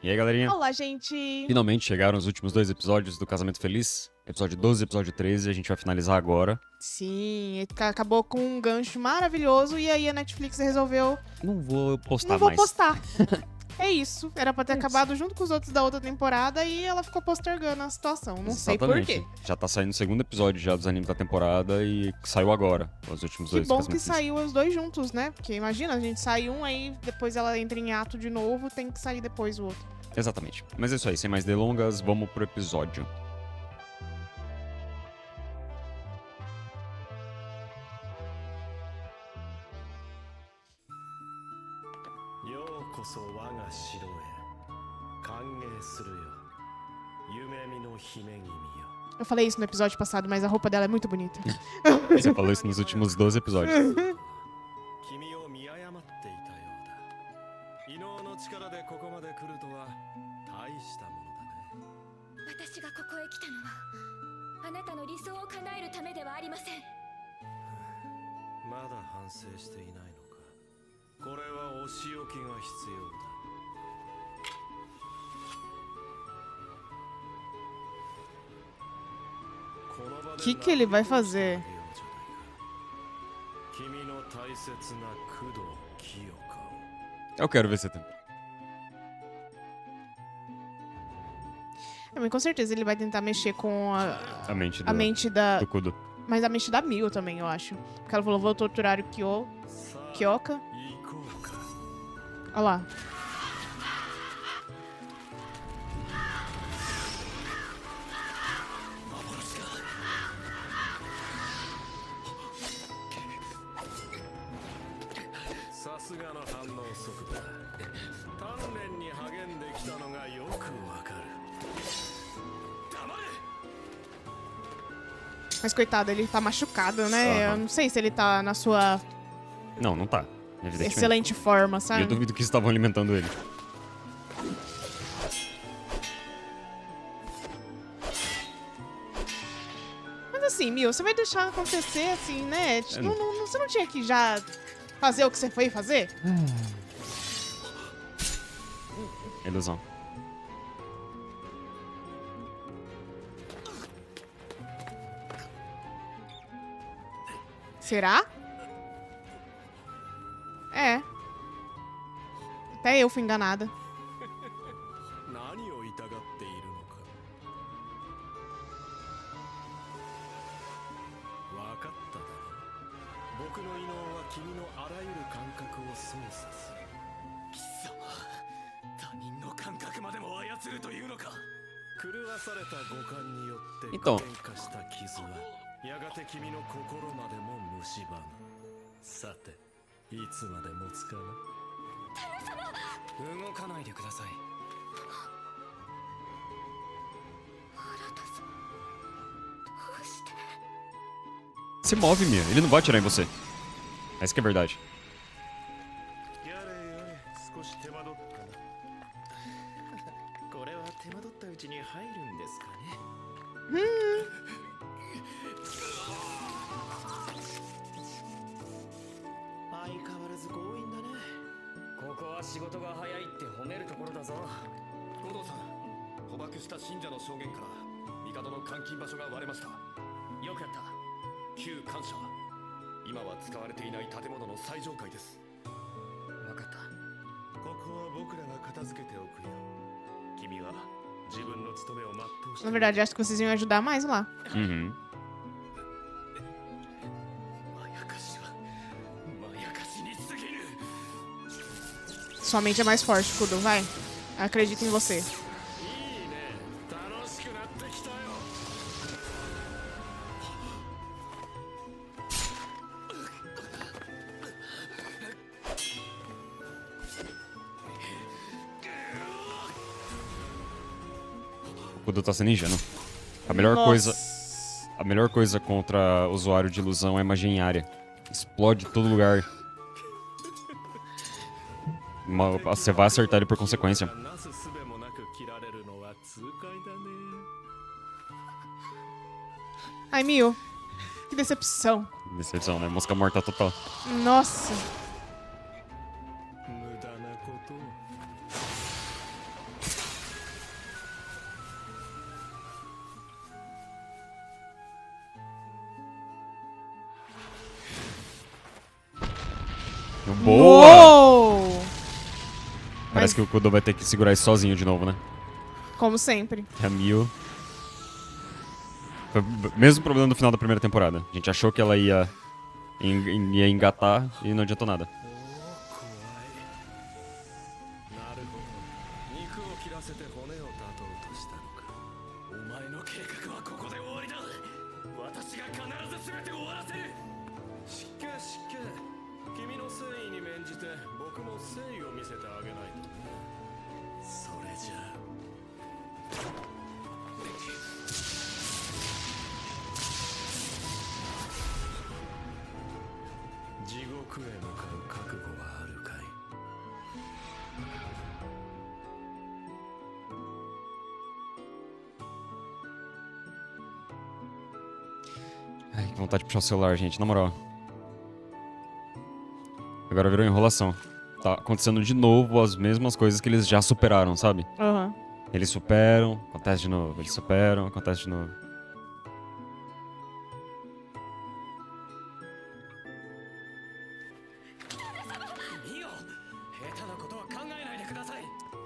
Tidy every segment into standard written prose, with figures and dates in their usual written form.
E aí, galerinha? Olá, gente! Finalmente chegaram os últimos 2 episódios do Casamento Feliz. Episódio 12 e episódio 13, a gente vai finalizar agora. Sim, acabou com um gancho maravilhoso e aí a Netflix resolveu... Não vou postar Não vou mais. postar. É isso. Era pra ter acabado junto com os outros da outra temporada e ela ficou postergando a situação. Não sei por Exatamente. quê. Já tá saindo o segundo episódio já dos animes da temporada e saiu agora, os últimos Que dois. bom Casamento que Feliz. saiu os dois juntos, né? Porque imagina, a gente sai um, aí depois ela entra em ato de novo, tem que sair depois o outro. Exatamente. Mas é isso aí, sem mais delongas, vamos pro episódio. Eu falei isso no episódio passado, mas a roupa dela é muito bonita. Você falou isso nos últimos 12 episódios. 私がここへ来たのはあなたの理想を叶えるためではありません。まだ反省していないのか。これはお仕置きが必要だ。 Que ele vai fazer? 君の大切な工藤清香を。 Eu quero ver você tenta. Mas com certeza ele vai tentar mexer com A mente do, a mente da... do Kudo. Mas a mente da Mio também, eu acho. Porque ela falou, vou torturar o Kyoka. 行こうか。 Olha lá. Mas coitado, ele tá machucado, né? Aham. Eu não sei se ele tá na sua Não, não tá. Evidentemente. excelente forma, E sabe? eu duvido que estavam alimentando ele. Mas assim, Mio, você vai deixar acontecer assim, né? Você não tinha que já fazer o que você foi fazer? Ilusão. Será? É. Até eu fui enganada. 何を痛がっているのか。わかっただろう。僕の異能は君のあらゆる感覚を操作する。貴様、他人の感覚までも操るというのか。狂わされた五感によって具 Então 現化した傷はやがて君の心までも蝕む。さて、いつまで持つかな。動かないでください。 Se move, Mia. Ele não vai atirar em você. Essa que é a verdade. やれやれ、少し手間取ったな。これは手間取ったうちに入るんですかね。相変わらず強引だね。ここは仕事が早いって褒めるところだぞ。護道さん、捕獲した信者の証言から帝の監禁場所が割れました。よくやった。旧官舎は今は使われていない建物の最上階です。わかった。ここは僕らが片付けておくよ。君は自分の務めを全うして Na verdade, acho que vocês iam ajudar mais lá. Uhum. まやかしはまやかしに過ぎる。 Sua mente é mais forte, Kudo, vai. Acredito em você. いいね、楽しくなってきたよ。 O Kudo tá sendo ingênuo. A Nossa. melhor coisa contra usuário de ilusão é magia em área. Explode todo lugar. Você vai acertar ele por consequência. なすすべもなく切られるのは痛快だね。 Ai, Mio. Que decepção. Decepção, né? Mosca morta total. Nossa. 無駄なことを。Boa! Uou! Parece que o Kudo vai ter que segurar isso sozinho de novo, né? Como sempre. A Mio. Foi o mesmo problema do final da primeira temporada. A gente achou que ela ia engatar e não adiantou nada. なるほど肉を切らせて骨を断とうとしたのかお前の計画はここで終わりだ私が必ず全て終わらせる失敬失敬君の誠意に免じて僕も誠意を見せてあげないとねそれじゃあ地獄へ向かう覚悟はあるかい Ai, que vontade de puxar o celular, gente, na moral. Agora virou enrolação. Tá acontecendo de novo as mesmas coisas que eles já superaram, sabe? Aham. Eles superam, acontece de novo. Eles superam, acontece de novo.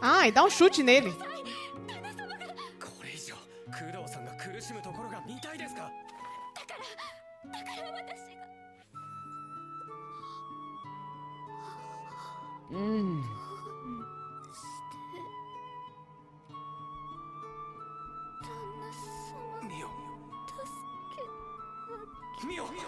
Ai, dá um chute nele. これ以上工藤さんが苦しむところが見たいですかだから私が 旦那様ミオ助けミオ ミオ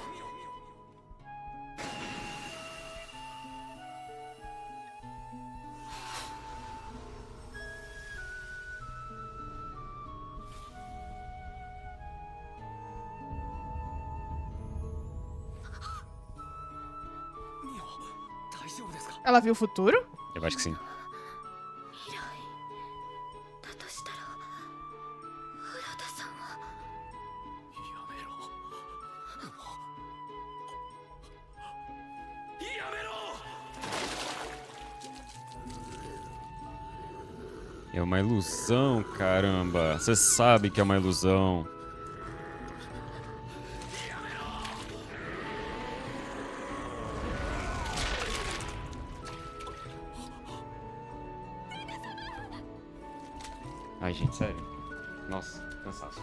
大丈夫ですか Ela viu o futuro? Eu acho que sim. 未来だとしたら浦田さんはやめろやめろ É uma ilusão, caramba. Você sabe que é uma ilusão. Ai, gente, sério. Nossa, cansaço.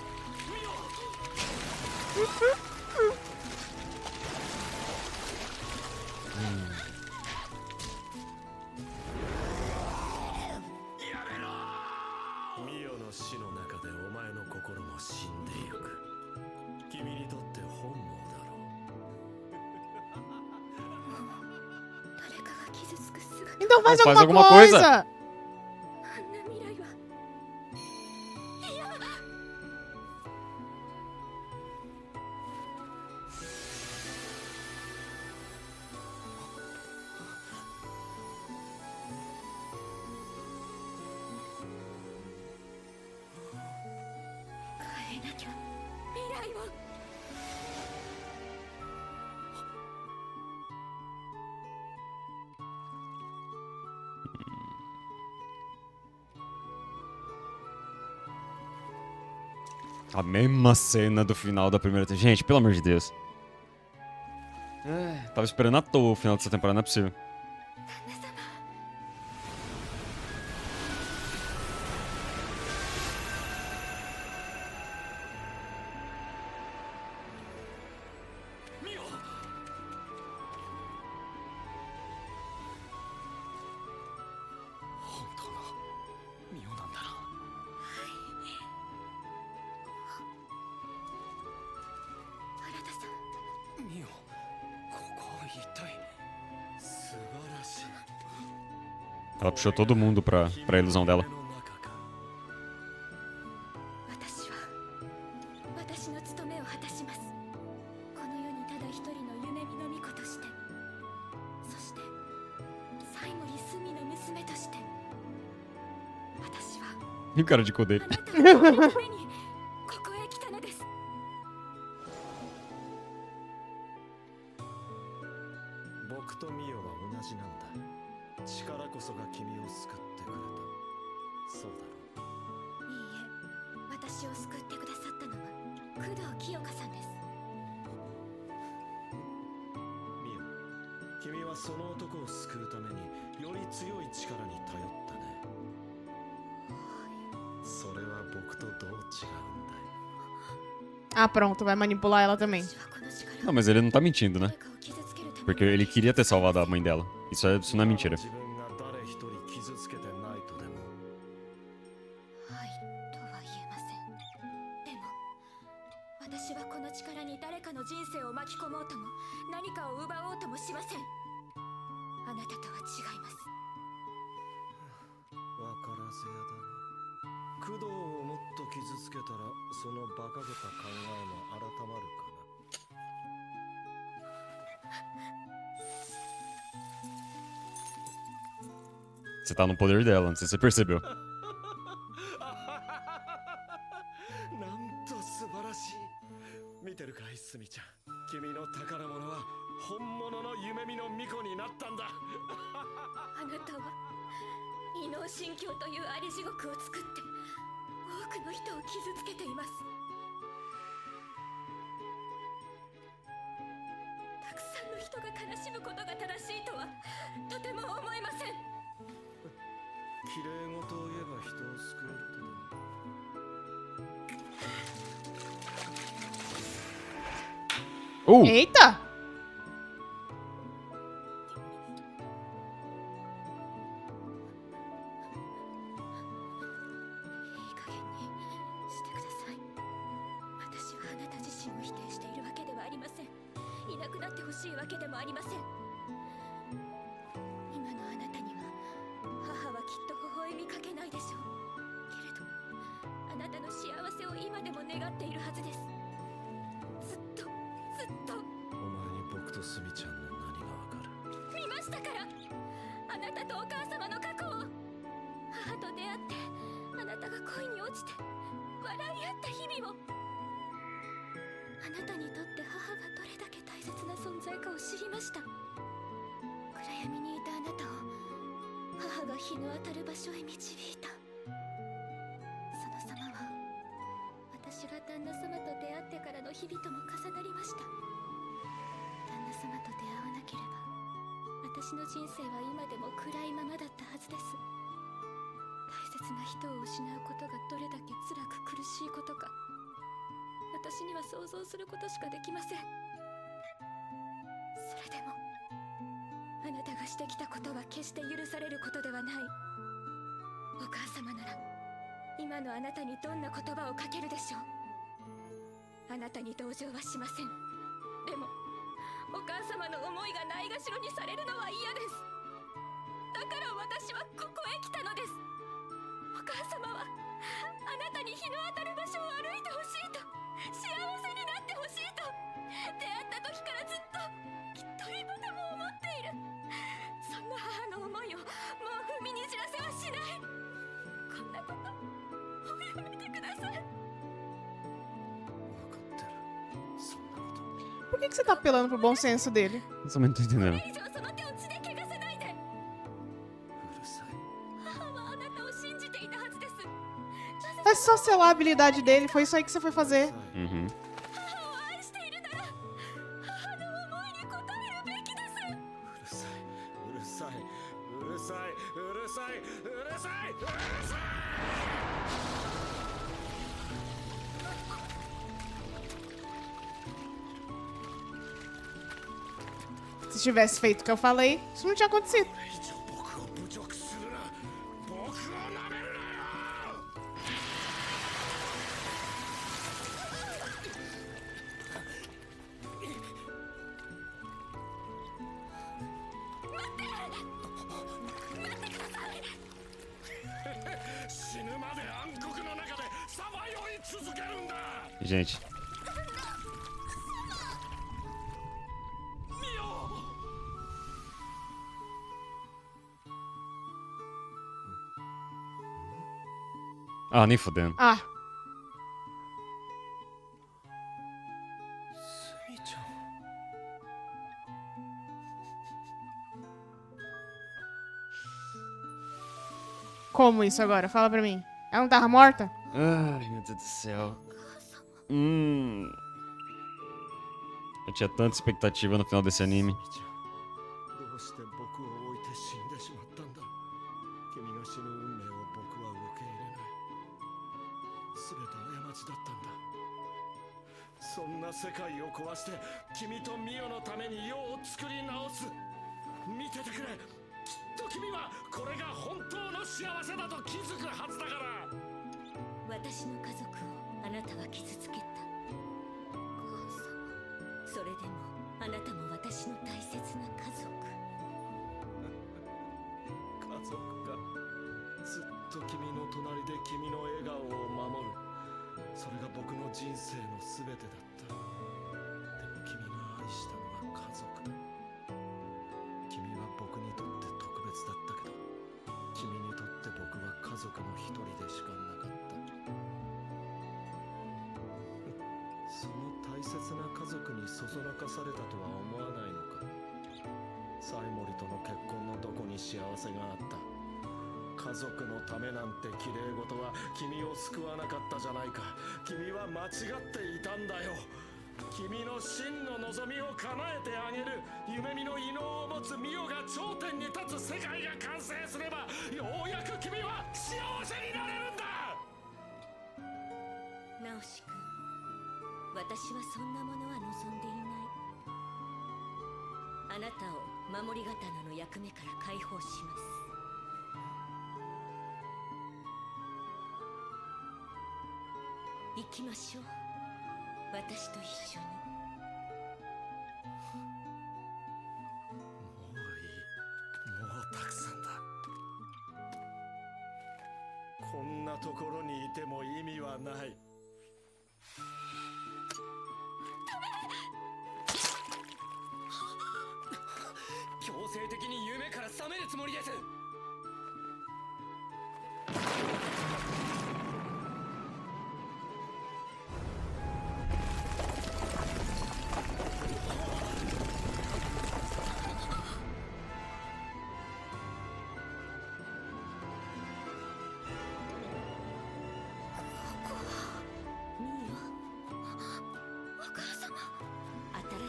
Então faz, Faz alguma alguma coisa. coisa. あんな未来は 変えなきゃ未来を A mesma cena do final da primeira temporada. Gente, pelo amor de Deus. Tava esperando à toa o final dessa temporada, não é possível. ミオ本当のミオなんだな 原田さん ミオここは一体素晴らしい Ela puxou todo mundo pra ilusão dela. 私は私の務めを果たしますこの世にただ一人の夢見の巫女としてそして最後に隅の娘として私は E o cara de cu dele. あなたのためにここへ来たのです僕とミオは同じなんだ力こそが君を救ってくれたそうだろういいえ私を救ってくださったのは工藤清香さんですミオ君はその男を救うためにより強い力に頼ったね。それは僕とどう違うんだい？ Ah, pronto, vai manipular ela também. 私はこの力を Não, mas ele não tá mentindo, né? 誰かを傷つけるために Porque ele queria ter salvado a mãe dela. Isso não é mentira. 自分が誰一人傷つけてないとでも。はいとは言えません。でも私はこの力に誰かの人生を巻き込もうとも何かを奪おうともしません。あなたとは違います。わからずやだな。工藤をもっと傷つけたらその馬鹿げた考えも改まるかな。 Você tá no poder dela, não sei se você percebeu. なんと素晴らしい。見てるかい、すみちゃん。君の宝物は本物の夢見の巫女になったんだ。あなたは異能神教というあり地獄を作って多くの人を傷つけています。たくさんの人が悲しむことが正しいとはとても思えません。綺麗事を言えば人を救えるとでも。 Eita! いい加減にしてください。私はあなた自身を否定しているわけではありません。いなくなってほしいわけでもありません。今のあなたには母はきっと微笑みかけないでしょう。けれどあなたの幸せを今でも願っているはずです。ずっとずっとお前に僕とすみちゃんの何がわかる？見ましたから。あなたとお母様の過去を。母と出会ってあなたが恋に落ちて笑い合った日々を。あなたにとって母がどれだけ大切な存在かを知りました。暗闇にいたあなたを母が日の当たる場所へ導いた。その様は私が旦那様と出会ってからの日々とも重なりました。旦那様と出会わなければ私の人生は今でも暗いままだったはずです。大切な人を失うことがどれだけ辛く苦しいことか私には想像することしかできません。それでもあなたがしてきたことは決して許されることではない。お母様なら今のあなたにどんな言葉をかけるでしょう。あなたに同情はしません。でもお母様の思いがないがしろにされるのは嫌です。だから私はここへ来たのです。お母様はあなたに日の当たる場所を歩いてほしいと、幸せになってほしいと出会った時からずっときっと今でも思っている。そんな母の思いをもう踏みにじらせはしない。こんなこともうやめてください。 分かってる。そんなこと。 Por que você tá apelando pro bom senso dele? Eu também não tô entendendo. これ以上その手を血で汚せないで。うるさい。母はあなたを信じていたはずです。 É só selar a habilidade dele, foi isso aí que você foi fazer. Uhum. 母を愛しているなら母の思いに応えるべきです。うるさい。うるさい。うるさい。うるさい。うるさい。うるさい。 Se tivesse feito o que eu falei, isso não tinha acontecido. 一応僕を侮辱するな。僕を舐めるなよ。 死ぬまで暗黒の中でさまよい続けるんだ。 Gente, 見よ。 ah, nem fodendo. Ah, すみちゃん。 como isso agora? Fala pra mim. Ela não tava morta? Ai, meu Deus do céu. Eu tinha tanta expectativa no final desse anime. みちゃん、ど全て過ちだったんだ。そんな世界を壊して君とミオのために世を作り直す。見ててくれ、きっと君はこれが本当の幸せだと気づくはずだから。私の家族をあなたは傷つけた。母様、それでもあなたも私の大切な家族。家族がずっと君の隣で君の笑顔を守る。それが僕の人生の全てだった。でも君が愛したのは家族だ。君は僕にとって特別だったけど、君にとって僕は家族の一人でしかなかった。その大切な家族にそそのかされたとは思わないのか。サイモリとの結婚のどこに幸せがあった。家族のためなんて綺麗事は君を救わなかったじゃないか。君は間違っていたんだよ。君の真の望みを叶えてあげる。夢見の異能を持つミオが頂点に立つ世界が完成すれば、ようやく君は幸せになれるんだ。ナオシ君、私はそんなものは望んでいない。あなたを守り刀の役目から解放します。行きましょう、私と一緒に。もういい、もうたくさんだ。こんなところにいても意味はない。強制的に夢から覚めるつもりです。ミオ、お母様。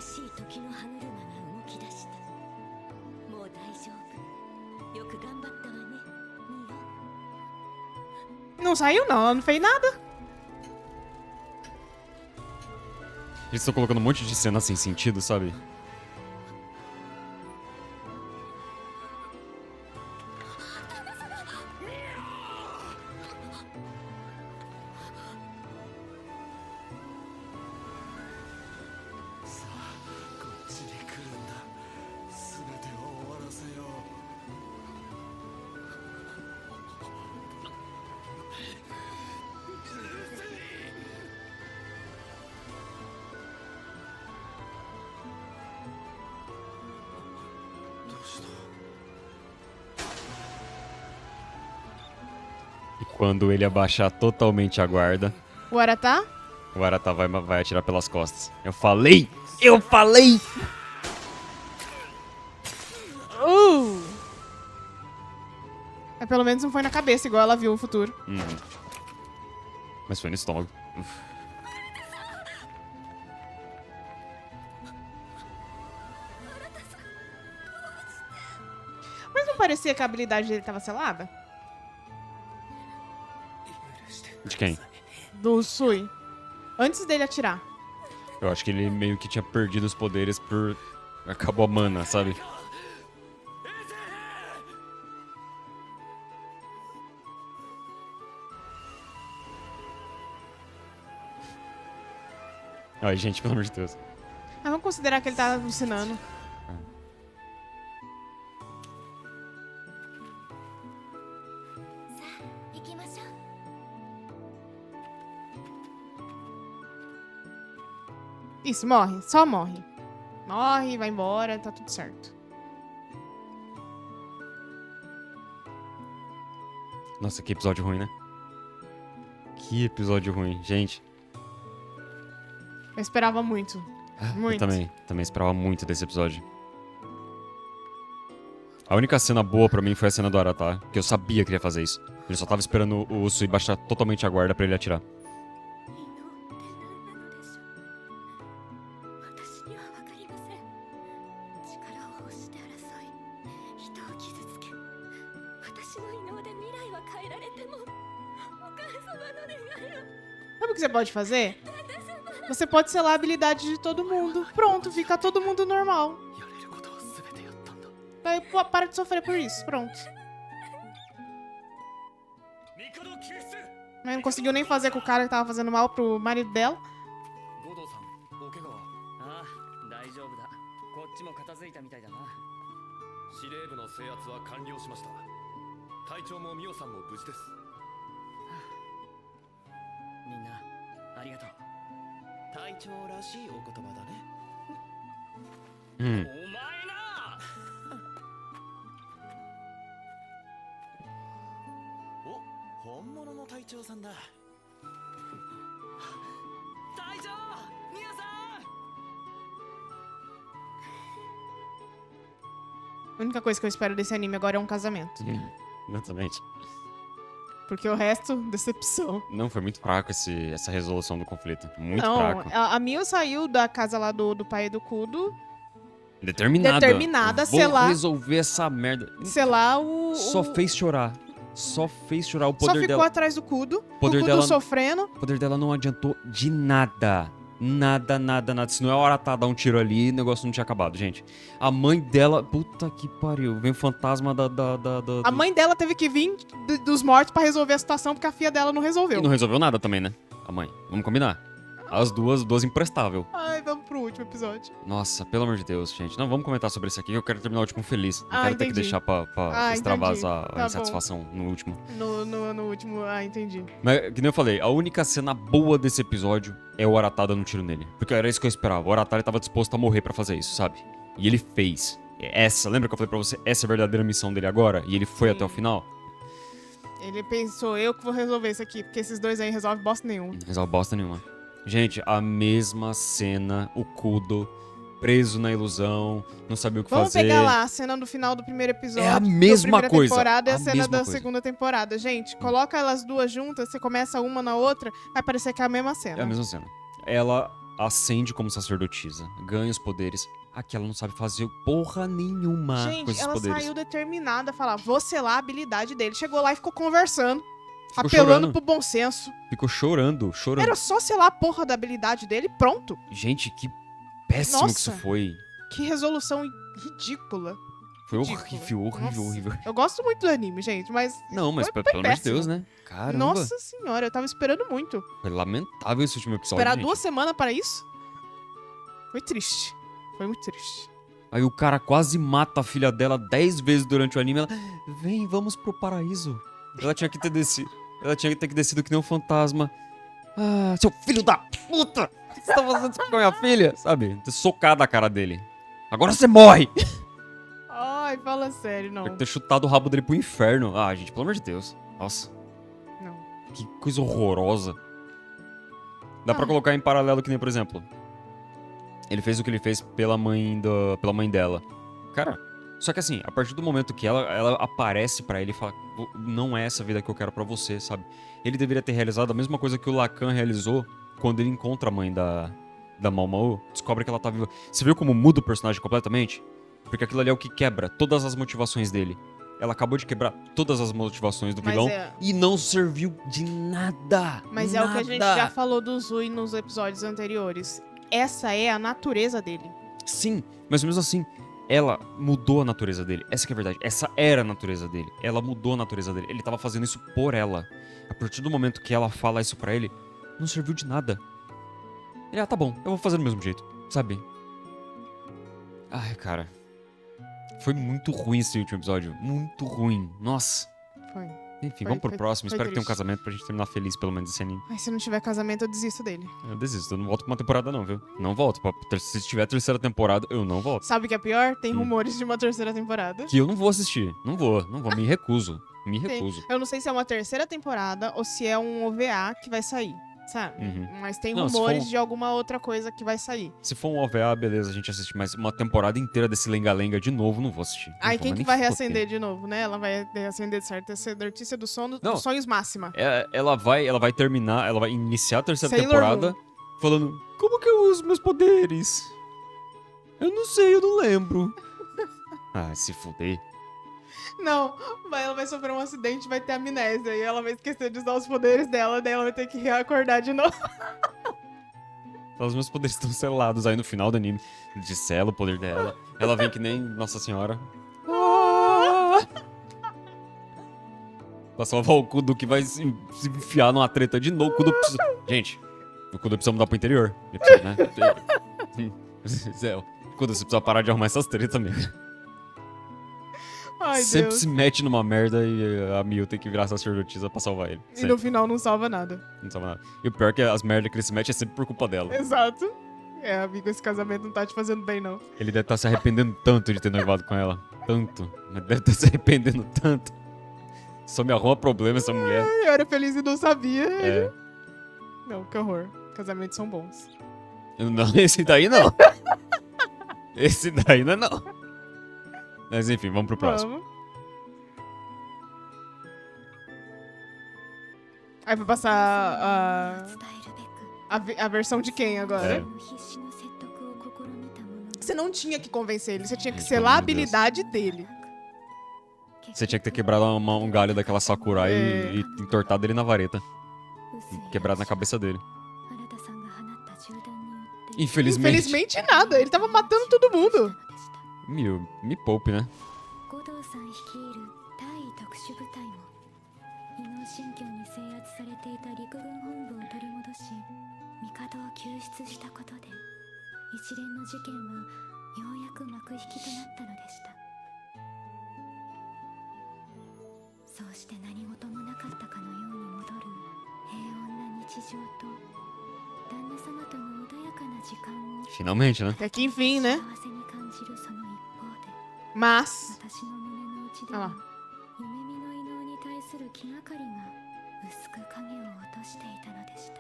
新しい時の歯車が動き出した。もう大丈夫。よく頑張ったわね、ミオ。 Não saiu, não. Ela não fez nada. Eles estão colocando um monte de cena sem sentido, sabe? E quando ele abaixar totalmente a guarda, O Aratá? o Arata vai atirar pelas costas. Eu falei! Eu falei! Mas pelo menos não foi na cabeça, igual ela viu o futuro. Mas foi no estômago. Uf. Mas não parecia que a habilidade dele tava selada? De quem? Do Sui. Antes dele atirar. Eu acho que ele meio que tinha perdido os poderes por... Acabou a mana, sabe? Ai, gente, pelo amor de Deus. Mas vamos considerar que ele tá alucinando. Isso, morre. Só morre. Morre, vai embora, tá tudo certo. Nossa, que episódio ruim, né? Que episódio ruim, gente. Eu esperava muito. Muito. Eu também esperava muito desse episódio. A única cena boa pra mim foi a cena do Arata, que eu sabia que ele ia fazer isso. Ele só tava esperando o Usui baixar totalmente a guarda pra ele atirar. que você pode fazer? Você pode selar a habilidade de todo mundo. Pronto, fica todo mundo normal. やれることは全てやったんだ。 Aí pô, para de sofrer por isso, pronto. 帝救出。 Mas não conseguiu nem fazer com o cara que tava fazendo mal pro marido dela. 護道さん、お怪我は？ああ大丈夫だこっちも片付いたみたいだな司令部の制圧は完了しました。隊長もミオさんも無事です。みんなありがとう隊長らしいお言葉だね。うん。お前なお、本物の隊長さんだ。隊長ミオさん A única coisa que eu espero desse anime agora é um casamento. Exatamente. Porque o resto, decepção. Não, foi muito fraco essa resolução do conflito. Muito Não, fraco. a Mio saiu da casa lá do pai e do Kudo, Determinada. a Vou selar. resolver essa merda. sei lá, o... Só fez chorar. Só fez chorar. O Só poder ficou dela. atrás do Kudo, Poder o Kudo dela- sofrendo. O poder dela não adiantou de nada. Nada. Se não é hora tá dar um tiro ali, o negócio não tinha acabado, gente. A mãe dela. Puta que pariu. Vem o fantasma da. A mãe dela teve que vir dos mortos pra resolver a situação, porque a filha dela não E resolveu. não resolveu nada também, né? A mãe. Vamos combinar. As duas imprestável. Ai, vamos pro último episódio. Nossa, pelo amor de Deus, gente. Não, vamos comentar sobre isso aqui. Eu quero terminar o último feliz. Não Ah, quero ter que entendi. deixar pra extravasar entendi. a Tá insatisfação no último. No último, entendi. Mas, que nem eu falei, a única cena boa desse episódio é o Aratá dando um tiro nele. Porque era isso que eu esperava. O Aratá ele tava disposto a morrer pra fazer isso, sabe? E ele fez. Lembra que eu falei pra você? Essa é a verdadeira missão dele agora? E ele foi até o final? Ele pensou, eu que vou resolver isso aqui, porque esses dois aí resolvem bosta nenhuma. Não resolve bosta nenhuma. Gente, a mesma cena, o Kudo preso na ilusão, não sabia o que Vamos fazer. pegar lá a cena do final do primeiro episódio. É a da mesma primeira coisa, temporada e a a cena mesma da coisa. segunda temporada. Gente, coloca elas duas juntas, você começa uma na outra, vai parecer que é a mesma cena. É a mesma cena. Ela ascende como sacerdotisa, ganha os poderes. Aqui ela não sabe fazer porra nenhuma com Gente, esses ela poderes. saiu determinada a falar, vou selar a habilidade dele. Chegou lá e ficou conversando, Ficou apelando chorando. pro bom senso. Ficou chorando. Era só selar a porra da habilidade dele e pronto. Gente, que péssimo que isso Nossa. foi. Que resolução ridícula. Foi Ridícula. horrível. Nossa. Eu gosto muito do anime, gente, mas... Não, mas Foi pelo amor de péssimo. Deus, né? Caramba. Nossa senhora, eu tava esperando muito. Foi lamentável esse último episódio, Esperar gente. 2 semanas para isso? Foi triste. Foi muito triste. Aí o cara quase mata a filha dela 10 vezes durante o anime. Ela, vem, vamos pro paraíso. Ela tinha que ter descido. Ela tinha que ter descido que nem um fantasma. Ah, seu filho da puta! O que você tá fazendo isso com a minha filha? Sabe? Ter socado a cara dele. Agora você morre! Ai, fala sério, não. Tinha que ter chutado o rabo dele pro inferno. Ah, gente, pelo amor de Deus. Nossa, Não. que coisa horrorosa. Dá pra Ah. colocar em paralelo que nem, por exemplo... Ele fez o que ele fez pela mãe dela. Cara, só que assim, a partir do momento que ela aparece pra ele e fala, não é essa vida que eu quero pra você, sabe? Ele deveria ter realizado a mesma coisa que o Lacan realizou quando ele encontra a mãe da Mau Mau, descobre que ela tá viva. Você viu como muda o personagem completamente? Porque aquilo ali é o que quebra todas as motivações dele. Ela acabou de quebrar todas as motivações do Mas vilão é- e não serviu de nada. Mas é o que a gente já falou do Zui nos episódios anteriores. Essa é a natureza dele. Sim, mas mesmo assim, ela mudou a natureza dele. Essa que é a verdade. Essa era a natureza dele. Ela mudou a natureza dele. Ele tava fazendo isso por ela. A partir do momento que ela fala isso pra ele, não serviu de nada. Ele, tá bom, eu vou fazer do mesmo jeito, sabe? Ai, cara. Foi muito ruim esse último episódio. Muito ruim. Nossa. Foi. Enfim, Foi- vamos pro foi- próximo. foi Espero que tenha um triste. casamento pra gente terminar feliz, pelo menos, esse anime. Mas se não tiver casamento, eu desisto dele. Eu desisto, eu não volto pra uma temporada não, viu? Não volto. Se tiver terceira temporada, eu não volto. Sabe o que é pior? Tem rumores de uma terceira temporada. Que eu não vou assistir. Não vou, me recuso. Me Tem. recuso. Eu não sei se é uma terceira temporada ou se é um OVA que vai sair, sabe? Uhum. Mas tem Não, se rumores for- de alguma outra coisa que vai sair. Se for um OVA, beleza, a gente assiste, mas uma temporada inteira desse lenga-lenga de novo, não vou assistir. Não Aí vou, quem mas que nem vai fudendo. reacender de novo, né? Ela vai reacender de sacerdotisa do sono, Não. dos sonhos máxima. Ela vai terminar, ela vai iniciar a terceira Sailor temporada falando: como que eu uso meus poderes? Eu não sei, eu não lembro. Ah, se fuder. Não, ela vai sofrer um acidente, vai ter amnésia. E ela vai esquecer de usar os poderes dela, daí ela vai ter que reacordar de novo. Os meus poderes estão selados aí no final do anime. De sela o poder dela. Ela vem que nem Nossa Senhora. Pra salvar o Kudo que vai se enfiar numa treta de novo. O Kudo precisa... Gente, o Kudo precisa mudar pro interior. Ele precisa, né? O Kudo, você precisa parar de arrumar essas tretas mesmo. Ai, Sempre Deus. se mete numa merda e a Mio tem que virar sacerdotisa pra salvar ele. E no final não salva nada. Não salva nada. E o pior é que as merdas que ele se mete é sempre por culpa dela. Exato. É, amigo, esse casamento não tá te fazendo bem, não. Ele deve estar se arrependendo tanto de ter noivado com ela. Tanto. Mas deve estar se arrependendo tanto. Só me arruma problema essa mulher. Eu era feliz e não sabia. É. Não, que horror. Casamentos são bons. Não, esse daí não. Esse daí não. Mas enfim, vamos pro próximo. Vamos. Aí vai passar 伝えるべく a versão de quem agora? É. 必死の説得を試みたものの Você não tinha que convencer ele, você tinha que Gente, selar a pelo amor de Deus. habilidade dele. Você tinha que ter quebrado um galho daquela Sakurai e entortado ele na vareta. Quebrado na cabeça dele. Infelizmente. Infelizmente nada, ele tava matando todo mundo. Mio, me poupe, né? 護道さん率いる大尉特殊部隊も異能神教に制圧されていた陸軍本部を取り戻し帝を救出したことで一連の事件はようやく幕引きとなったのでした。そうして何事もなかったかのように戻る平穏な日常と旦那様との穏やかな時間を Finalmente, né? Até que enfim, né? 幸せに感じるその一方で Mas. 私の胸の内で Ah は lá. 夢見の異能に対する気がかりが薄く影を落としていたのでした。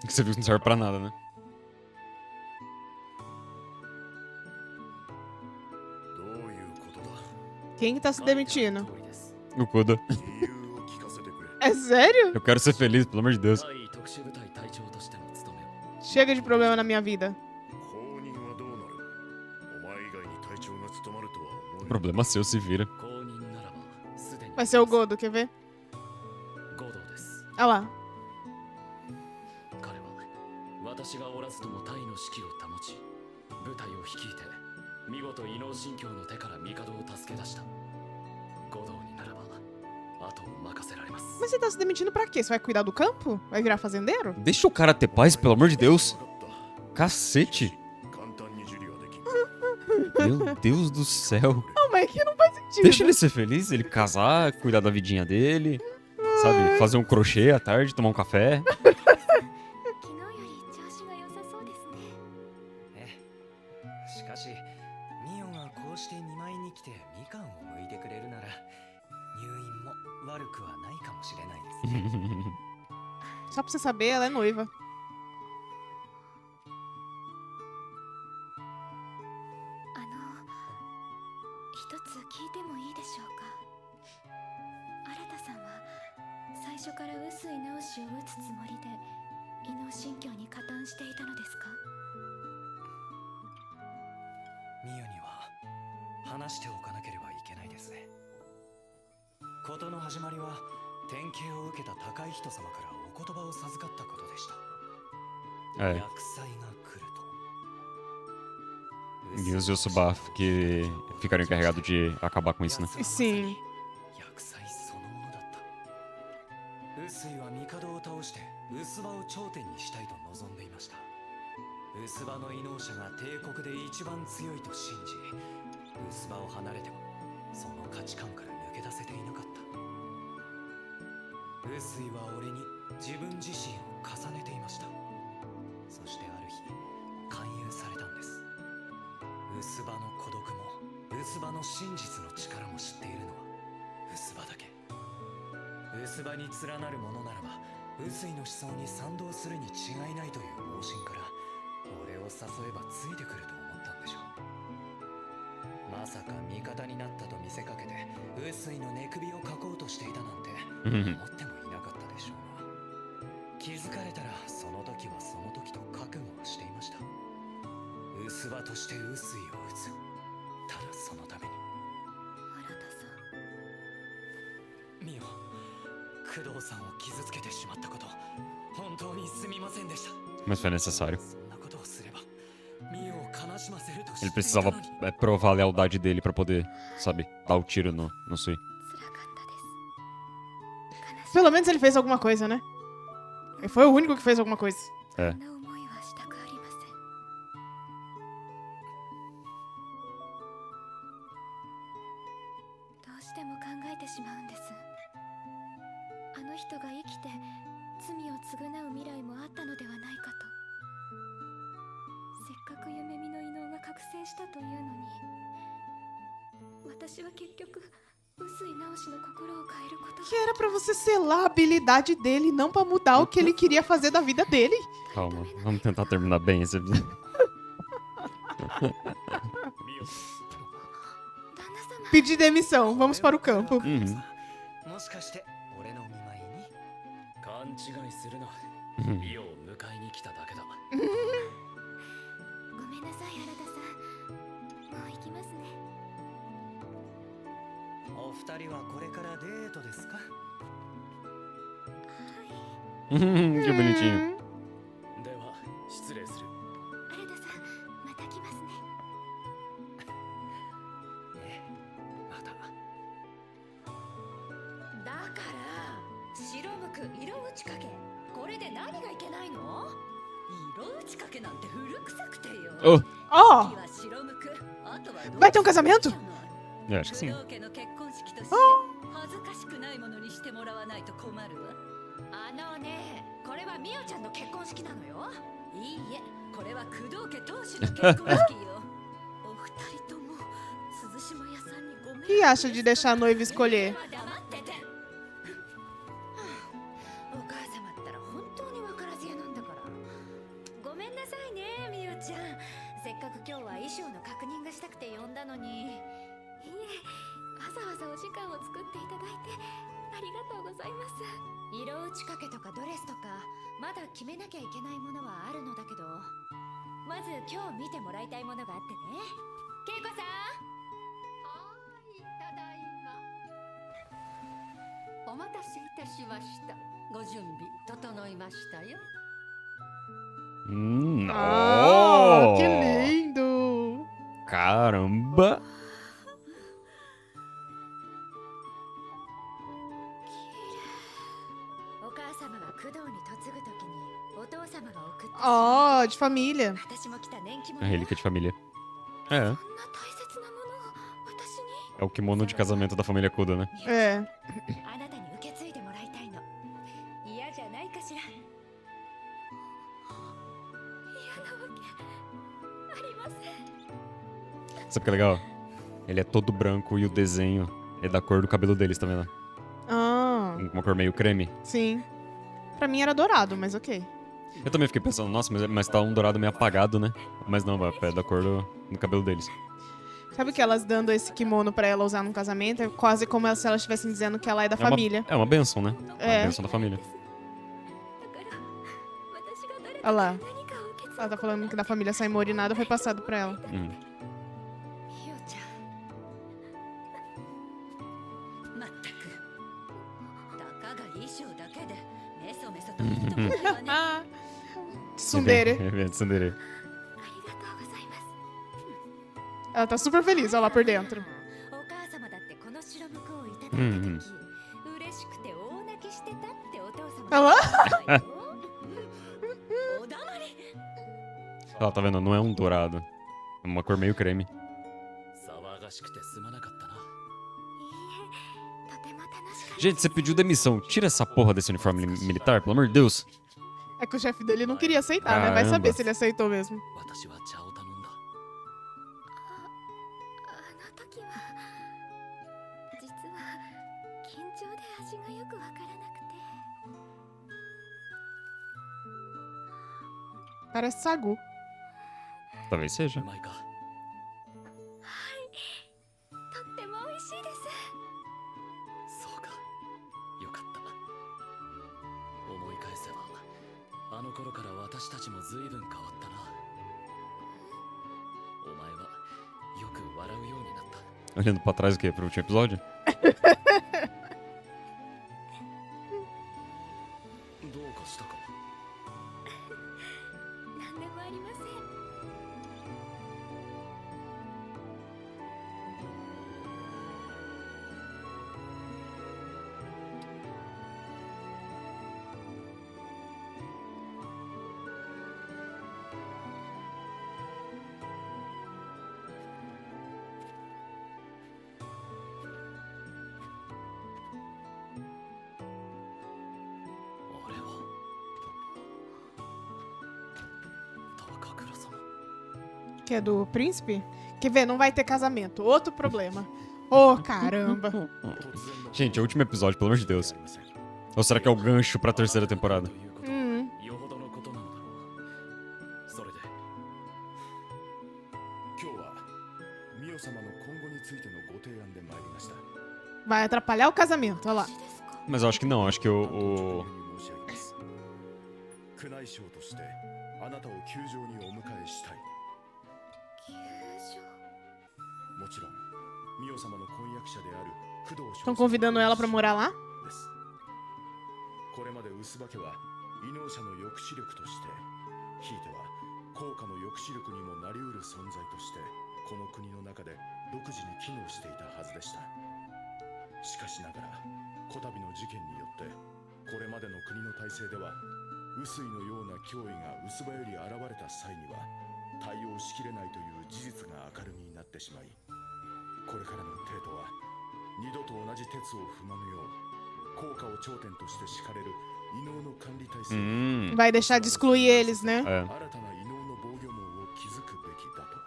Que você viu que não serve pra nada, né? どういうことだ Quem que tá se demitindo? 通りです O Kudo. 理由を聞かせてくれ É sério? Eu quero ser feliz, pelo amor de Deus. 大尉特殊部隊隊長としての務めを Chega de problema na minha vida. 後任はどうなるお前以外に隊長が務まるとは思えない Problema seu, se vira. 後任ならばすでに Vai ser o Godo, quer ver? 護道です Ah lá. 彼は私がおらずとも隊の士気を保ち部隊を率いて見事異能神教の手から帝を助け出した護道にならば後を任せられます Mas você tá se demitindo pra quê? Você vai cuidar do campo? Vai virar fazendeiro? Deixa o cara ter paz, pelo amor de Deus. 分かった Cacete. 簡単に受理はできん Meu Deus do céu. Não, mas aqui não faz sentido. Deixa ele ser feliz, ele casar, cuidar da vidinha dele. Sabe? Fazer um crochê à tarde, tomar um café. 昨日より調子が良さそうですね。ええしかしミオがこうして見舞いに来てみかんを剥いてくれるなら入院も悪くはないかもしれないですね Só pra você saber, ela é noiva. 一つ聞いてもいいでしょうか。新さんは最初から臼井直しを打つつもりで異能神教に加担していたのですか。ミオには話しておかなければいけないですね事の始まりは典型を受けた高い人様からお言葉を授かったことでした É. 厄災が来ると E os Yosubá que ficaram encarregados de acabar com isso, né? Sim. 厄災そのものだった臼井は帝を倒して臼場を頂点にしたいと望んでいました臼場の異能者が帝国で一番強いと信じ臼場を離れてもその価値観から抜け出せていなかった臼井は俺に自分自身を重ねていましたそしてある日勧誘されたんです臼場の孤独も臼場の真実の力も知っているのは臼場だけ臼場に連なるものならば臼井の思想に賛同するに違いないという盲信から俺を誘えばついてくると思ったんでしょうまさか味方になったと見せかけて臼井の寝首をかこうとしていたなんて思ってもいなかったでしょうが気づかれたらその時はその時と覚悟はしていました臼場として臼井を撃つただそのために新工藤さんを傷つけてしまったこと本当にすみませんでした。 Mas foi necessário. そんなことをすればミオを悲しませると知 Ele っていた precisava のに provar a lealdade dele pra poder, sabe, dar o tiro no Sui. 辛かったです。 Pelo menos ele fez alguma coisa, né? Ele foi o único que fez alguma coisa. É. こんな思いはしたくありません。どうしても考えてしまうんです。あの人が生きて罪を償う未来もあったのではないかと。せっかく夢見の異能が覚醒したというのに、私は結局臼井直しの心を変えることが Que era pra você selar a habilidade dele, não pra mudar o que ele queria fazer da vida dele. Calma, vamos tentar terminar bem esse episódio. ミオ 旦那様。 Pedir demissão, vamos para o campo. Uhum. もしかして俺の見舞いに勘違いするな Uhum. ミオを迎えに来ただけだごめんなさい、原田さん。もう行きますね。お二人はこれからデートですか？ Que bonitinho. では失礼する原田さん、また来ますね。ええ、また。だから白むく色打ちかけ、これで何がいけないの？色打ちかけなんて古臭くてよ。 Oh, Ó, 次は白むく、あとはどう vai ter um casamento? eu acho que sim. 工藤家の結婚式として恥ずかしくないものにしてもらわないと困るわ。あのね、これはミオちゃんの結婚式なのよ。いいえ、これは工藤家当主の結婚式よ。お二人とも鈴島屋さんにごめん。 o que acha de deixar a noiva escolher? 黙ってて。お母様ったら本当に分からず屋なんだから。ごめんなさいね、みおちゃん。せっかく今日は衣装の確認がしたくて呼んだのに。いえ、わざわざお時間を作っていただいてありがとうございます。色打ち掛けとかドレスとかまだ決めなきゃいけないものはあるのだけど、まず今日見てもらいたいものがあってね。けいこさん。はーい、ただいま。お待たせいたしました。ご準備整いましたよ。 Ah, que Oh, lindo! caramba. お母様が工藤に嫁ぐときにお父様が送った Ó, de família. 私も来た年季 A 物よ。 relíquia de família. そん É, な大切なものを私に。 é o kimono de casamento da família Kuda, né? É. あなたに受け継いでもらいたいの。嫌じゃないかしら。嫌なわけありません。 Sabe o que é legal? Ele é todo branco e o desenho é da cor do cabelo deles, tá vendo? Ah, Uma cor meio creme. sim. Pra mim era dourado, mas ok. Eu também fiquei pensando, nossa, mas tá um dourado meio apagado, né? Mas não, é da cor do cabelo deles. Sabe que elas dando esse kimono pra ela usar num casamento? É quase como se elas estivessem dizendo que ela é da família. É uma benção, né? É. Uma benção da família. だから私が誰 Olha か lá. に何かを受け継 Ela tá falando que da família Saimori nada foi passado pra ela. Uhum. みおちゃん。まったく。たかが衣装だけでメソメソと言っとくないわね。 Ah, tsundere. Tsundere. ありがとうございます。 Ela tá super feliz, olha lá por dentro. お母様だってこの白むくをいただいたとき、嬉しくて大泣きしてたってお父様が Ela? 言ってたよ。おだまり。 Ó, tá vendo? Não é um dourado. É uma cor meio creme. 騒がしくてすまなかったな。いいえ、とても楽しかった。 Gente, você pediu demissão. Tira essa porra desse uniforme militar, pelo amor de Deus. É que o chefe dele não queria aceitar, né? Vai Caramba. saber se ele aceitou mesmo. 私は茶を頼んだ。あの時は実は緊張で味がよくわからなくて。 Parece sagu. Talvez seja. うまいか。とっても美味しいです。そうか。よかった。思い返せば、あの頃から私たちも随分変わったな。お前はよく笑うようになった。 Olhando pra trás o quê? Pro último episódio? かしたか？何でもありません。あれは高倉様。 Que é do príncipe? Quer ver, não vai ter casamento. Outro problema. Oh, caramba. 突然の Gente, é o último episódio, pelo amor de Deus. ありません Ou será que é o gancho pra terceira temporada? ということは Hum. よほどのことなのだろう。それで今日はミオ様の今後についてのご提案で参りました Vai atrapalhar o casamento, olha lá. ですか？ Mas eu acho que não, acho que お申し上げます宮内省としてあなたを宮上にお迎えしたい球場。もちろんミオ様の婚約者である工藤 Estão convidando ela pra morar lá? ですこれまで臼葉家は異能者の抑止力としてひいては効果の抑止力にもなりうる存在としてこの国の中で独自に機能していたはずでしたしかしながらこたびの事件によってこれまでの国の体制では臼井のような脅威が臼葉より現れた際には対応しきれないという事実が明るみになってしまいこれからの帝都は二度と同じ鉄を踏まぬよう効果を頂点として敷かれる異能の管理体制 Vai deixar de excluir eles, né? É. 新たな異能の防御網を築くべきだと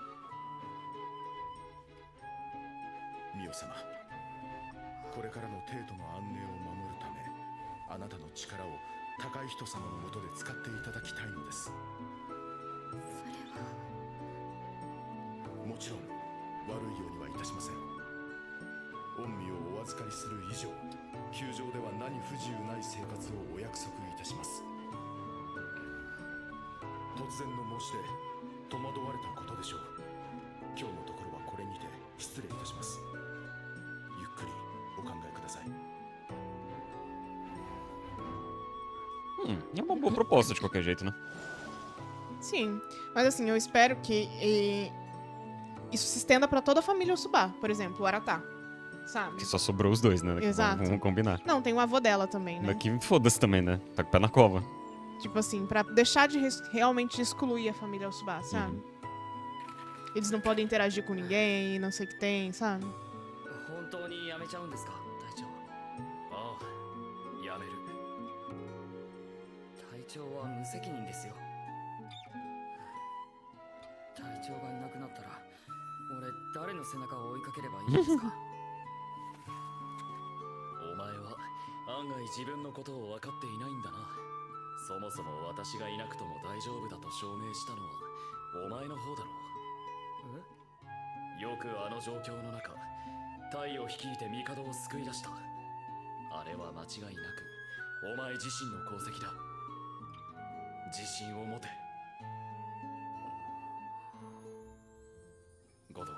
ミオ様これからの帝都の安寧を守るためあなたの力を高い人様のもとで使っていただきたいのですそれは。もちろん悪いようにはいたしません御身をお預かりする以上宮上では何不自由ない生活をお約束いたします突然の申し出戸惑われたことでしょう今日のところはこれにて失礼いたしますゆっくりお考えください É uma boa proposta de qualquer jeito, né? Sim. Mas assim, eu espero que isso se estenda pra toda a família Usuba, por exemplo, o Aratá. Sabe? Que só sobrou os dois, né? Exato. Vamos combinar. Não, tem o avô dela também, né? Daqui foda-se também, né? Tá com o pé na cova. Tipo assim, pra deixar de realmente excluir a família Usuba, sabe? Eles não podem interagir com ninguém, não sei o que tem, sabe? 本当にやめちゃうんですか、隊長？ああ、やめる。隊長は無責任ですよ。隊長がいなくなったら、俺誰の背中を追いかければいいんですか？お前は案外自分のことを分かっていないんだな。そもそも私がいなくとも大丈夫だと証明したのはお前の方だろう。よくあの状況の中、太陽率いて帝を救い出した。あれは間違いなくお前自身の功績だ。自信を持て。五道、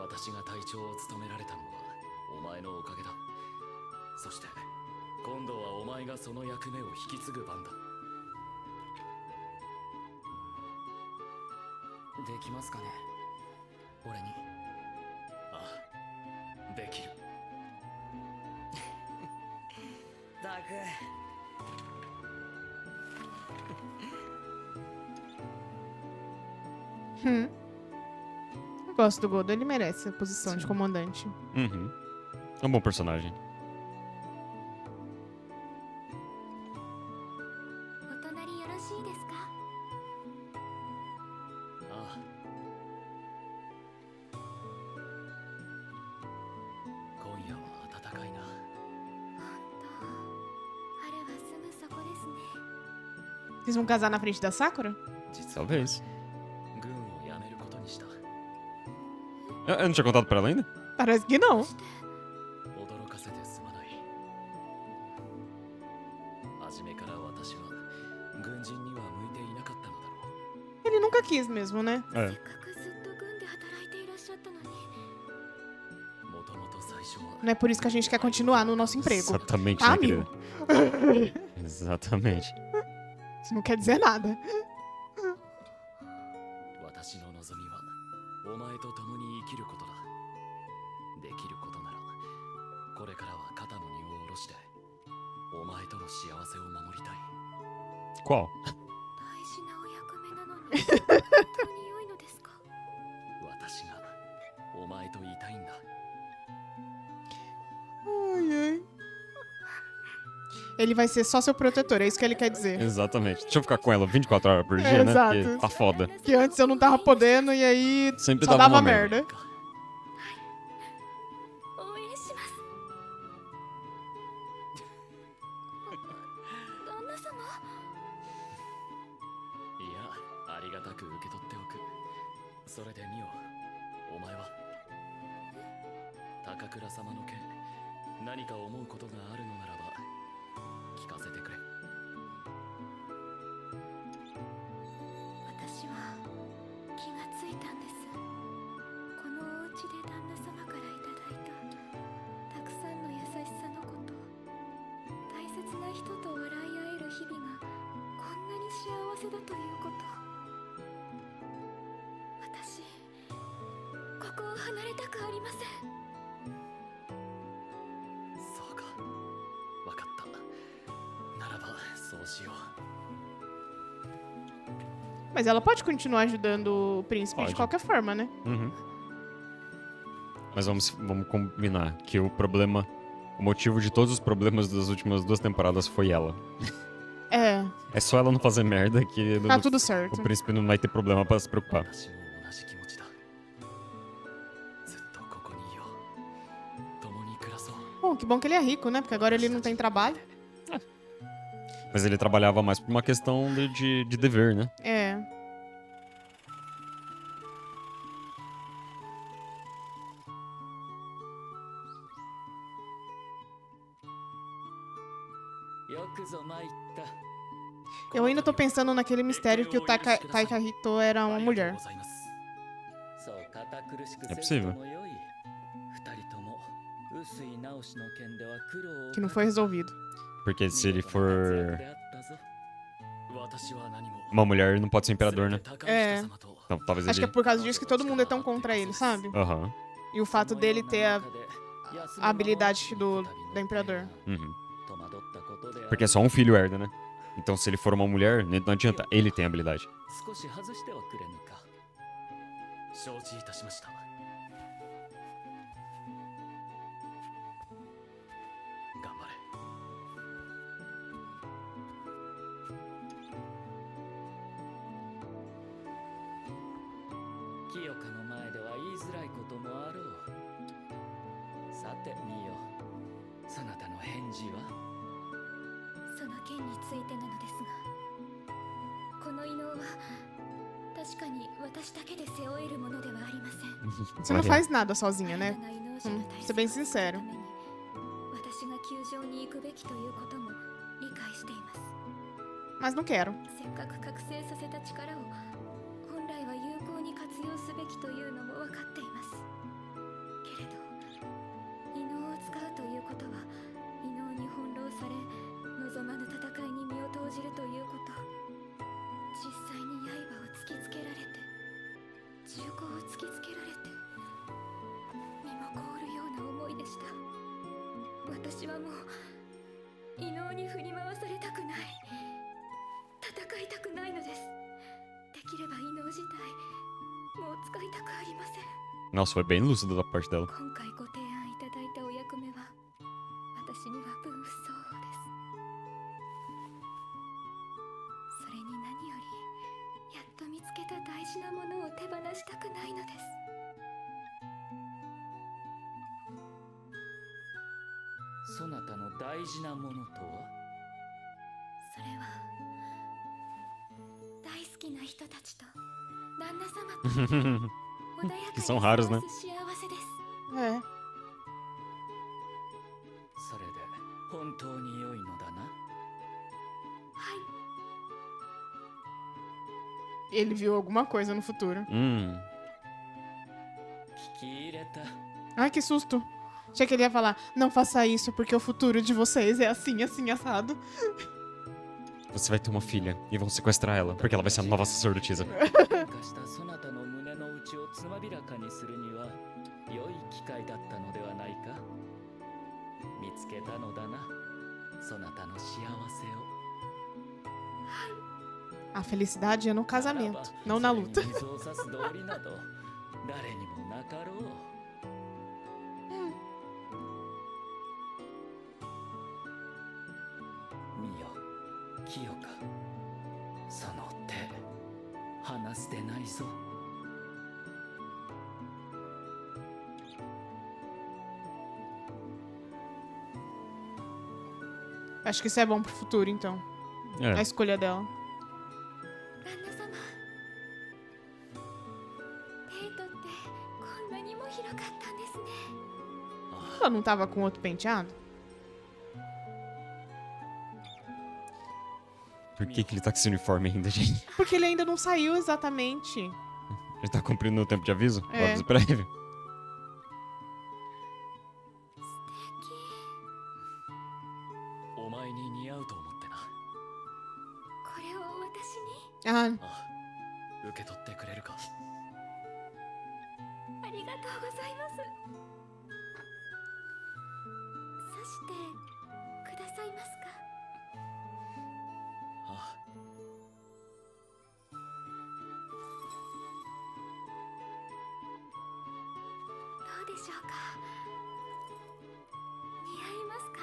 私が隊長を務められたのはお前のおかげだ。そして今度はお前がその役目を引き継ぐ番だ。できますかね、俺に。ああ、できる。ダク。 Eu gosto do Godo, ele merece a posição de comandante. Uhum. É um bom personagem. お隣よろしいですか？ああ。今夜は暖かいな。本当。春はすぐそこですね。 Vocês vão casar na frente da Sakura? 実は Talvez. 軍を辞めることにした。 Eu não tinha contado pra ela ainda? Parece que não. 驚かせてすまない。初めから私は軍人には向いていなかったのだろう。 Ele nunca quis mesmo, né? せ É. っかくずっと軍で働いていらっしゃったのに。もともと最初 Não é por isso que a gente quer continuar no nosso emprego. Exatamente, Tá, né, amigo? querida? Exatamente. Isso não quer dizer nada. 私の望みはお前と共に生きることだ。できることならこれからは肩の荷を下ろしてお前との幸せを守りたい。 Qual? 大事なお役目なのに本当に良いのですか？私がお前といたいんだ。 Ai, ai. Ele vai ser só seu protetor, é isso que ele quer dizer. Exatamente. Deixa eu ficar com ela 24 horas por dia, né? Exato. Porque tá foda. Que antes eu não tava podendo e aí Sempre só dava dava uma merda. merda. 応援します。旦那様？いや、ありがたく受け取っておく。それでミオ、お前は高倉様の件、何か思うことがあるのならば聞かせてくれ。私は気がついたんです。このお家で旦那様からいただいたたくさんの優しさのこと、大切な人と笑い合える日々がこんなに幸せだということ。私、ここを離れたくありません。そうか、わかった。ならばそうしよう。 Mas ela pode continuar ajudando o príncipe de Pode. qualquer forma, né? Uhum. Mas vamos combinar que o problema, o motivo de todos os problemas das últimas 2 temporadas foi ela. É, É só ela não fazer merda que tá tudo certo. o príncipe não vai ter problema pra se preocupar. 私も同じ気持ちだ。ずっとここにいよう。共に暮らそう。 Bom, que bom que ele é rico, né? Porque agora ele não tem trabalho. Mas ele trabalhava mais por uma questão de dever, né? É. Eu ainda tô pensando naquele mistério que o Taika Hito era uma mulher. É possível. Que não foi resolvido. Porque se ele for uma mulher, ele não pode ser imperador, né? É. Então, talvez Acho que ele... é por causa disso que todo mundo é tão contra ele, sabe? Aham. E o fato dele ter a habilidade da imperador. Uhum. Porque é só um filho herda, né? Então se ele for uma mulher, não adianta. Ele tem habilidade. 少し外してはくれぬか。承知いたしました。頑張れ。清香の前では言いづらいこともあろう。さてミオ、そなたの返事は？その件についてなのですが、この異能は確かに私だけで背負えるものではありません。 Você não faz nada sozinha, né? 新たな異能者が Vamos ser bem 大切にす sincero. るために私が球場に行くべきということも理解しています。 Mas não quero. せっかく覚醒させた力を本来は有効に活用すべきというのも分かっています。けれど異能を使うということは異能に翻弄され望まぬ戦いに身を投じるということ。実際に刃を突きつけられて銃口を突きつけられて身も凍るような思いでした。私はもう異能に振り回されたくない、戦いたくないのです。できれば異能自体もう使いたくありません。 Nossa, foi bem lúcido da parte dela. 今回ご提案いただいたお役目は私には分不相応です。それに何よりやっと見つけた大事なものを手放したくないのです。そなたの大事なものとは？それは大好きな人たちと旦那様と穏やかに São 過 raros, ご né? す幸せです。 É. それで本当に良いのだな。はい。 Ele viu alguma coisa no futuro. 聞き入れた。 Ai, que susto. Achei que ele ia falar, não faça isso porque o futuro de vocês é assim, assim, assado. Você vai ter uma filha e vão sequestrar ela, porque ela vai ser a nova sacerdotisa. 化したそなたの胸の内をつまびらかにするには良い機会だったのではないか。見つけたのだな、そなたの幸せを。 A felicidade é no casamento, não na luta. 水を差す道理など誰にもなかろう。見よ、清か、その手離すでないぞ。 Acho que isso é bom pro futuro, então. A É. escolha dela. 旦那様デートってこんなにも広かったんですね。 Ela não tava com outro penteado? Por que ele tá com esse uniforme ainda, gente? Porque ele ainda não saiu exatamente. Ele tá cumprindo o tempo de aviso? É. O aviso prévio. お前に似合うと思ってな。これを私に Ah, ああ、受け取ってくれるか。ありがとうございます。刺してくださいますか。ああ、どうでしょうか。似合いますか。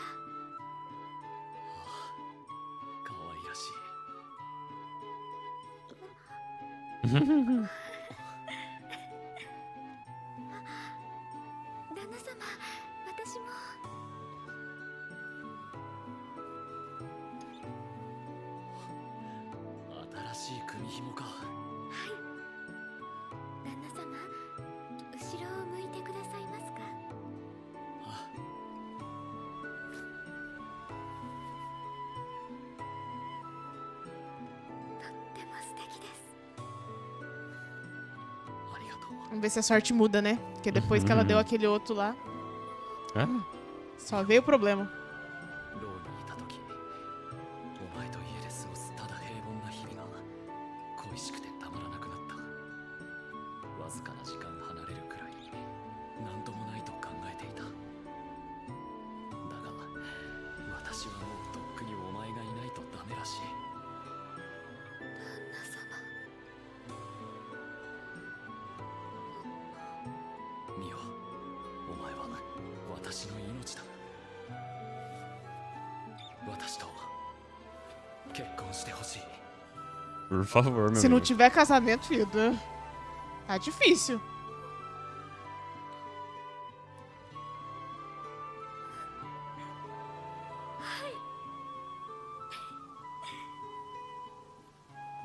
可愛らしい。旦那様、私も。新しい組紐か。旦那様、後ろを向いてくださいますか。あとっても素敵です。ありがとう。 vamos ver se a sorte muda, né? Porque depois que ela deu aquele outro lá, Ah, só veio o problema. 牢にいた時、お前と家で過ごすただ平凡な日々が恋しくてたまらなくなった。わずかな時間離れるくらい何ともないと考えていた。だが私はもうとっくにお前がいないとダメらしい。旦那様。ミオ、お前は私の命だ。私と結婚してほしい。 por favor, meu Se não amigo. tiver casamento, filho, tá difícil.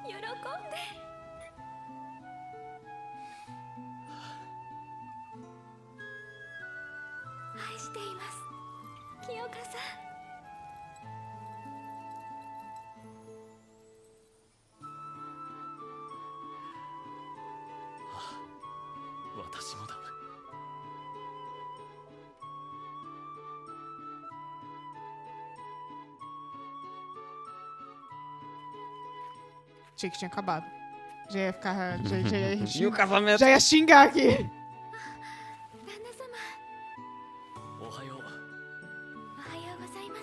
喜んで。愛しています。清香さん。私もだ。 Achei que tinha acabado. Já ia ficar. Já ia, E o casamento? já ia xingar aqui. 旦那様、おはよう。おはようございます。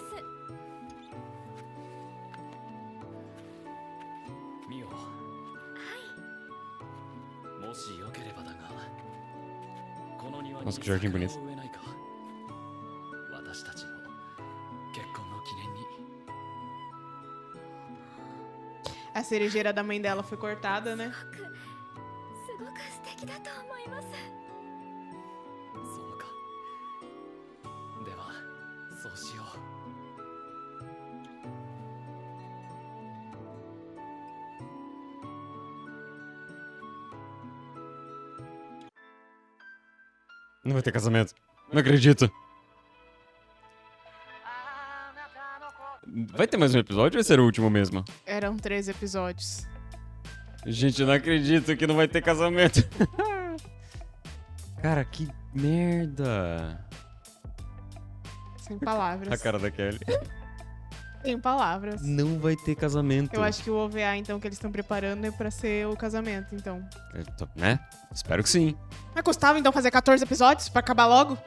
ミオ、はい。もしよければだが、この庭に Nossa, que jardim 桜 bonito. を植えないか。私たちの結婚の記念に。 A cerejeira da mãe dela foi cortada, né? すごく素敵だと思います。そうか。では、そうしよう。 Não vai ter casamento. Não acredito. Vai ter mais um episódio ou vai ser o último mesmo? Eram 3 episódios. Gente, eu não acredito que não vai ter casamento. Cara, que merda. Sem palavras. A cara da Kelly. Sem palavras. Não vai ter casamento. Eu acho que o OVA, então, que eles estão preparando é pra ser o casamento, então. Né? Espero que sim. Mas custava, então, fazer 14 episódios pra acabar logo?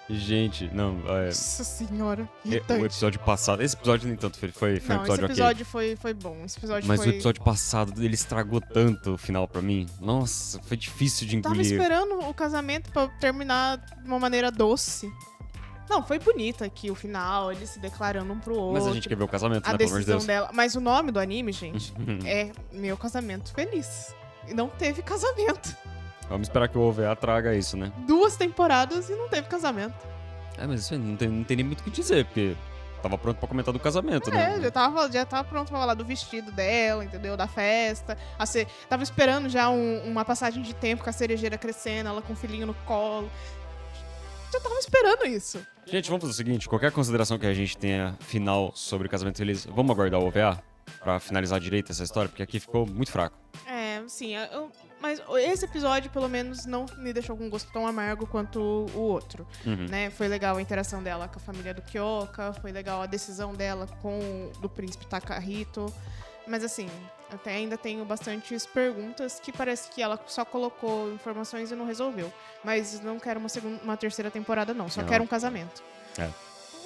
Gente, não. Nossa senhora, O irritante. episódio passado. Esse episódio nem tanto, foi um Não, episódio esse ok. episódio foi bom. Esse episódio Mas foi... o episódio passado, ele estragou tanto o final pra mim. Nossa, foi difícil de Tava engolir. esperando o casamento pra terminar de uma maneira doce. Não, foi bonito aqui o final, eles se declarando um pro outro. Mas a gente quer ver o casamento, a né? Pelo amor de decisão Deus. dela. Mas o nome do anime, gente, é Meu Casamento Feliz. E não teve casamento. Vamos esperar que o OVA traga isso, né? 2 temporadas e não teve casamento. Mas isso aí não tem nem muito o que dizer, porque tava pronto pra comentar do casamento, né? Já tava pronto pra falar do vestido dela, entendeu? Da festa. Tava esperando já uma passagem de tempo com a cerejeira crescendo, ela com o filhinho no colo. Já tava esperando isso. Gente, vamos fazer o seguinte: qualquer consideração que a gente tenha final sobre o casamento feliz, vamos aguardar o OVA pra finalizar direito essa história, porque aqui ficou muito fraco. Sim, mas esse episódio, pelo menos, não me deixou com um gosto tão amargo quanto o outro, né? Foi legal a interação dela com a família do Kyoka, foi legal a decisão dela do príncipe Takahito, mas assim, até ainda tenho bastantes perguntas que parece que ela só colocou informações e não resolveu. Mas não quero uma terceira temporada, não. Só Não. quero um casamento.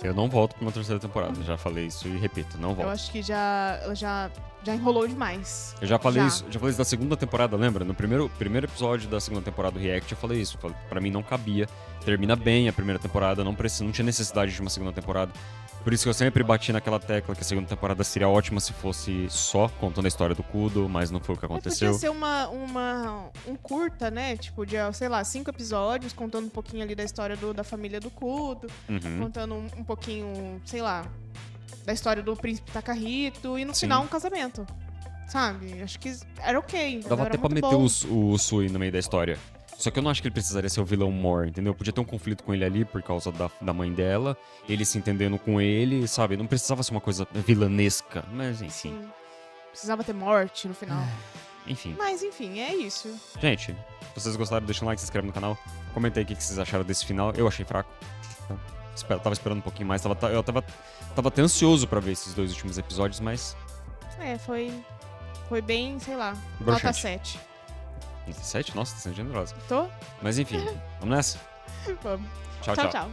Eu não volto pra uma terceira temporada, já falei isso e repito, não Eu volto. acho que ela já enrolou demais. Eu já falei Já. isso, da segunda temporada, lembra? No primeiro episódio da segunda temporada do React, eu falei isso. Pra mim não cabia. Termina bem a primeira temporada, não tinha necessidade de uma segunda temporada. Por isso que eu sempre bati naquela tecla que a segunda temporada seria ótima se fosse só contando a história do Kudo, mas não foi o que aconteceu. Podia ser um curta, né? Tipo, de, sei lá, 5 episódios, contando um pouquinho ali da história da família do Kudo, Uhum. contando um pouquinho, sei lá, da história do príncipe Takahito, e no Sim. final um casamento. Sabe? Acho que era ok. Entendeu? Dava Era até pra muito meter bom. o Sui no meio da história. Só que eu não acho que ele precisaria ser o vilão more, entendeu? Podia ter um conflito com ele ali por causa da mãe dela, ele se entendendo com ele, sabe? Não precisava ser uma coisa vilanesca, mas enfim. Sim. Precisava ter morte no final. Enfim. Mas enfim, é isso. Gente, se vocês gostaram, deixa um like, se inscreve no canal. Comenta aí o que vocês acharam desse final. Eu achei fraco. Tava esperando um pouquinho mais. Eu tava até ansioso pra ver esses 2 últimos episódios, mas... Foi bem, sei lá, nota Broxante. 7. 7? Nossa, tá sendo generosa. Tô? Mas enfim, vamos nessa? Vamos. Tchau, Tchau, tchau. tchau.